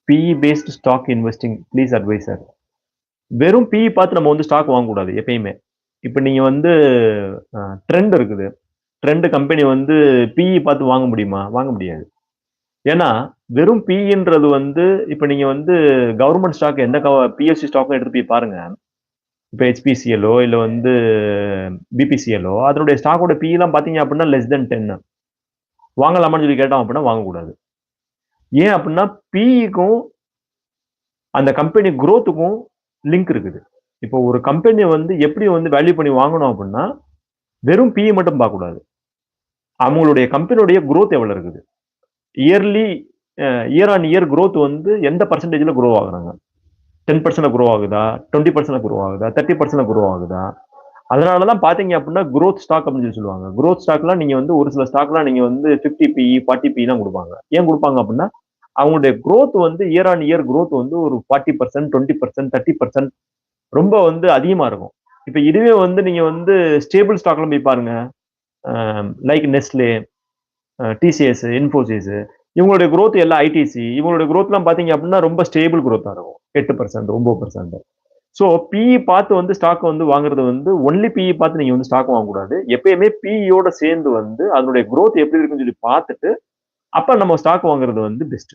BE based stock investing please advisor. வெறும் PE பார்த்து நம்ம வந்து ஸ்டாக் வாங்கக்கூடாது எப்பயுமே. இப்ப நீங்க வந்து ட்ரெண்ட் இருக்குது. ட்ரெண்ட் கம்பெனி வந்து பிஇ பார்த்து வாங்க முடியுமா? வாங்க முடியாது. ஏன்னா, வெறும் பிஇன்றது வந்து இப்ப நீங்க வந்து கவர்ன்மென்ட் ஸ்டாக் எந்த பிஎஸ்சி ஸ்டாக்கும் எடுத்து போய் பாருங்க. இப்ப ஹெச்பிசிஎல்லோ இல்ல வந்து பிபிசிஎல்லோ அதனுடைய ஸ்டாக்கோட பிஇலாம் பார்த்தீங்க அப்படின்னா லெஸ் தென் 10. வாங்கலாமான்னு சொல்லி கேட்டோம் அப்படின்னா வாங்கக்கூடாது. ஏன் அப்படின்னா பிஇக்கும் அந்த கம்பெனி குரோத்துக்கும் லிங்க் இருக்குது. இப்போ ஒரு கம்பெனி வந்து எப்படி வந்து வேல்யூ பண்ணி வாங்கணும் அப்படின்னா, வெறும் பிஇ மட்டும் பார்க்கக்கூடாது. அவங்களுடைய கம்பெனியுடைய குரோத் எவ்வளவு இருக்குது? Yearly year on year growth வந்து எந்த பெர்சன்டேஜ்ல குரோ ஆகுறாங்க? 10% குரோ ஆகுதா? 20% குரோ ஆகுதா? 30% குரோ ஆகுதா? அதனால தான் பார்த்தீங்க அப்படின்னா, குரோத் ஸ்டாக் அப்படின்னு சொல்லி சொல்லுவாங்க. குரோத் ஸ்டாக்லாம் நீங்க வந்து ஒரு சில ஸ்டாக்லாம் நீங்க வந்து 50 பிஇ, 40 பிஇலாம் குடுப்பாங்க. ஏன் குடுப்பாங்க அப்படின்னா, அவங்களுடைய குரோத் வந்து இயர் ஆன் இயர் குரோத் வந்து ஒரு 40%, 20%, 30% ரொம்ப வந்து அதிகமா இருக்கும். இப்ப இதுவே வந்து நீங்க வந்து ஸ்டேபிள் ஸ்டாக்லாம் போய் பாருங்க. லைக் நெஸ்லே, டிசிஎஸ், இன்ஃபோசிஸ் இவங்களுடைய குரோத் எல்லாம் ஐடிசி இவங்களுடைய குரோத்லாம் பார்த்தீங்க அப்படின்னா ரொம்ப ஸ்டேபிள் குரோத்தா இருக்கும். 8%, 9%. ஸோ பிஇ பார்த்து வந்து ஸ்டாக் வந்து வாங்குறது வந்து ஒன்லி பிஇ பார்த்து நீங்க வந்து ஸ்டாக் வாங்கக்கூடாது. எப்பயுமே பிஇயோட சேர்ந்து வந்து அதனுடைய குரோத் எப்படி இருக்குன்னு சொல்லி பார்த்துட்டு, அப்ப நம்ம ஸ்டாக் வாங்குறது வந்து பெஸ்ட்.